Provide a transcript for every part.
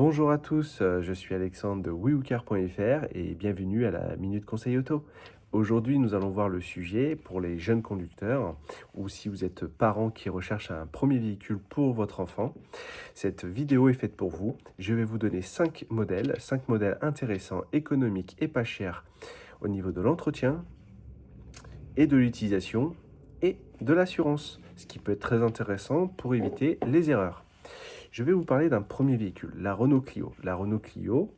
Bonjour à tous, je suis Alexandre de wewookar.fr et bienvenue à la Minute Conseil Auto. Aujourd'hui, nous allons voir le sujet pour les jeunes conducteurs ou si vous êtes parent qui recherche un premier véhicule pour votre enfant. Cette vidéo est faite pour vous. Je vais vous donner 5 modèles intéressants, économiques et pas chers au niveau de l'entretien et de l'utilisation et de l'assurance, ce qui peut être très intéressant pour éviter les erreurs. Je vais vous parler d'un premier véhicule, la Renault Clio. La Renault Clio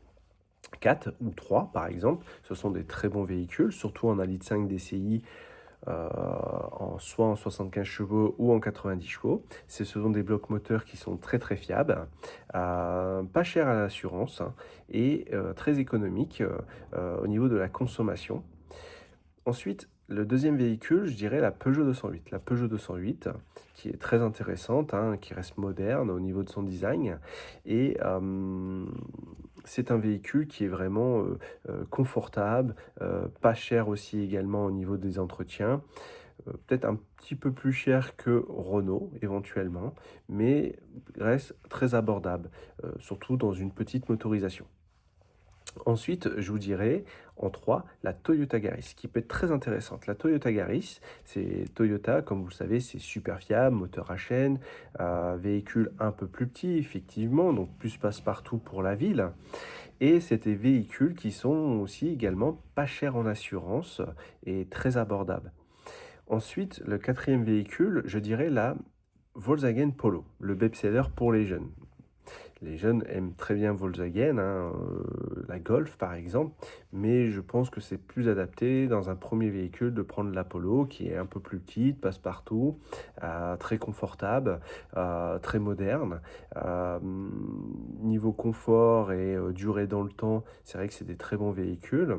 4 ou 3 par exemple, ce sont des très bons véhicules, surtout en 1,5 litre DCI, soit en 75 chevaux ou en 90 chevaux. Ce sont des blocs moteurs qui sont très très fiables, pas chers à l'assurance, hein, et très économiques au niveau de la consommation. Ensuite, le deuxième véhicule, je dirais la Peugeot 208. La Peugeot 208, qui est très intéressante, hein, qui reste moderne au niveau de son design. Et c'est un véhicule qui est vraiment confortable, pas cher aussi également au niveau des entretiens. Peut-être un petit peu plus cher que Renault éventuellement, mais reste très abordable, surtout dans une petite motorisation. Ensuite, je vous dirais en 3 la Toyota Yaris, qui peut être très intéressante. La Toyota Yaris, c'est Toyota, comme vous le savez, c'est super fiable, moteur à chaîne, véhicule un peu plus petit, effectivement, donc plus passe-partout pour la ville. Et c'est des véhicules qui sont aussi également pas chers en assurance et très abordables. Ensuite, le quatrième véhicule, je dirais la Volkswagen Polo, le best-seller pour les jeunes. Les jeunes aiment très bien Volkswagen, hein, la Golf par exemple, mais je pense que c'est plus adapté dans un premier véhicule de prendre la Polo qui est un peu plus petite, passe-partout, très confortable, très moderne. Euh, Niveau confort et durée dans le temps, c'est vrai que c'est des très bons véhicules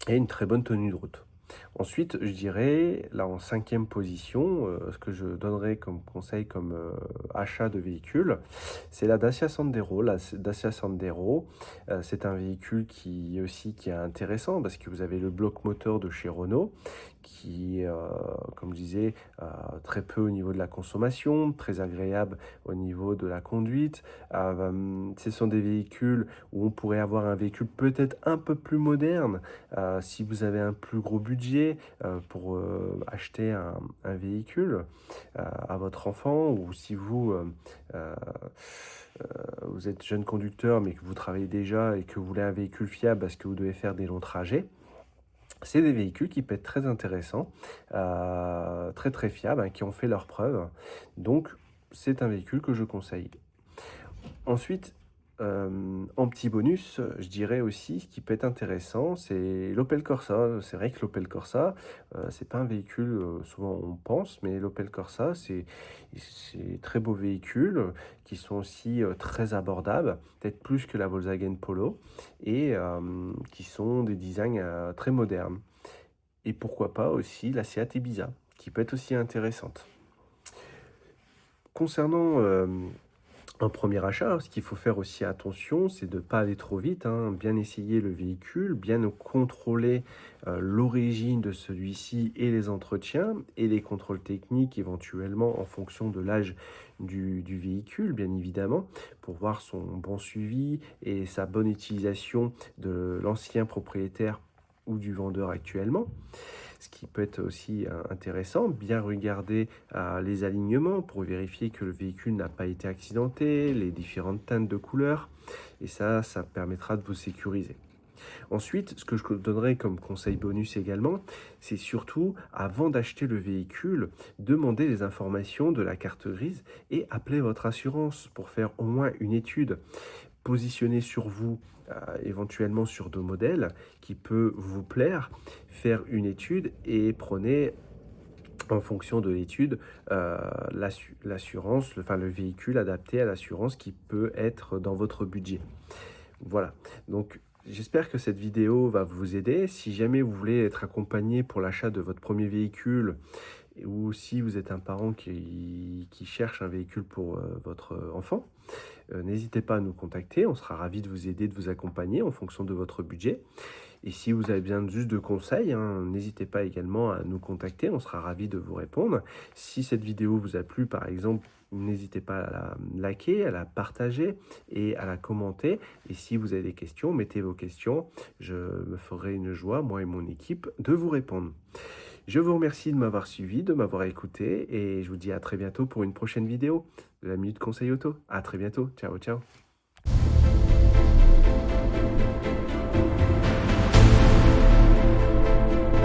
et une très bonne tenue de route. Ensuite, je dirais, là en cinquième position, ce que je donnerais comme conseil, comme achat de véhicule, c'est la Dacia Sandero. La Dacia Sandero, c'est un véhicule qui est intéressant parce que vous avez le bloc moteur de chez Renault qui, comme je disais, très peu au niveau de la consommation, très agréable au niveau de la conduite. Ce sont des véhicules où on pourrait avoir un véhicule peut-être un peu plus moderne si vous avez un plus gros budget pour acheter un véhicule à votre enfant, ou si euh, vous êtes jeune conducteur mais que vous travaillez déjà et que vous voulez un véhicule fiable parce que vous devez faire des longs trajets, c'est des véhicules qui peuvent être très intéressants, très très fiables, hein, qui ont fait leurs preuves. Donc c'est un véhicule que je conseille. Ensuite, en petit bonus, je dirais aussi ce qui peut être intéressant, c'est l'Opel Corsa. C'est vrai que l'Opel Corsa, c'est pas un véhicule, souvent on pense, mais l'Opel Corsa, c'est très beaux véhicules qui sont aussi, très abordables, peut-être plus que la Volkswagen Polo et qui sont des designs, très modernes. Et pourquoi pas aussi la Seat Ibiza, qui peut être aussi intéressante. Concernant, un premier achat, ce qu'il faut faire aussi attention, c'est de ne pas aller trop vite, hein, bien essayer le véhicule, bien contrôler l'origine de celui-ci et les entretiens et les contrôles techniques éventuellement en fonction de l'âge du véhicule, bien évidemment, pour voir son bon suivi et sa bonne utilisation de l'ancien propriétaire ou du vendeur actuellement. Ce qui peut être aussi intéressant, bien regarder les alignements pour vérifier que le véhicule n'a pas été accidenté, les différentes teintes de couleurs, et ça permettra de vous sécuriser. Ensuite, ce que je donnerais comme conseil bonus également, c'est surtout, avant d'acheter le véhicule, demander les informations de la carte grise et appeler votre assurance pour faire au moins une étude. Positionnez sur vous, éventuellement sur 2 modèles qui peut vous plaire, faire une étude et prenez en fonction de l'étude, l'assurance, enfin le véhicule adapté à l'assurance qui peut être dans votre budget. Voilà, donc j'espère que cette vidéo va vous aider. Si jamais vous voulez être accompagné pour l'achat de votre premier véhicule ou si vous êtes un parent qui cherche un véhicule pour votre enfant, n'hésitez pas à nous contacter. On sera ravis de vous aider, de vous accompagner en fonction de votre budget. Et si vous avez besoin juste de conseils, hein, n'hésitez pas également à nous contacter, on sera ravis de vous répondre. Si cette vidéo vous a plu, par exemple, n'hésitez pas à la liker, à la partager et à la commenter. Et si vous avez des questions, mettez vos questions. Je me ferai une joie, moi et mon équipe, de vous répondre. Je vous remercie de m'avoir suivi, de m'avoir écouté et je vous dis à très bientôt pour une prochaine vidéo de la Minute Conseil Auto. À très bientôt. Ciao, ciao.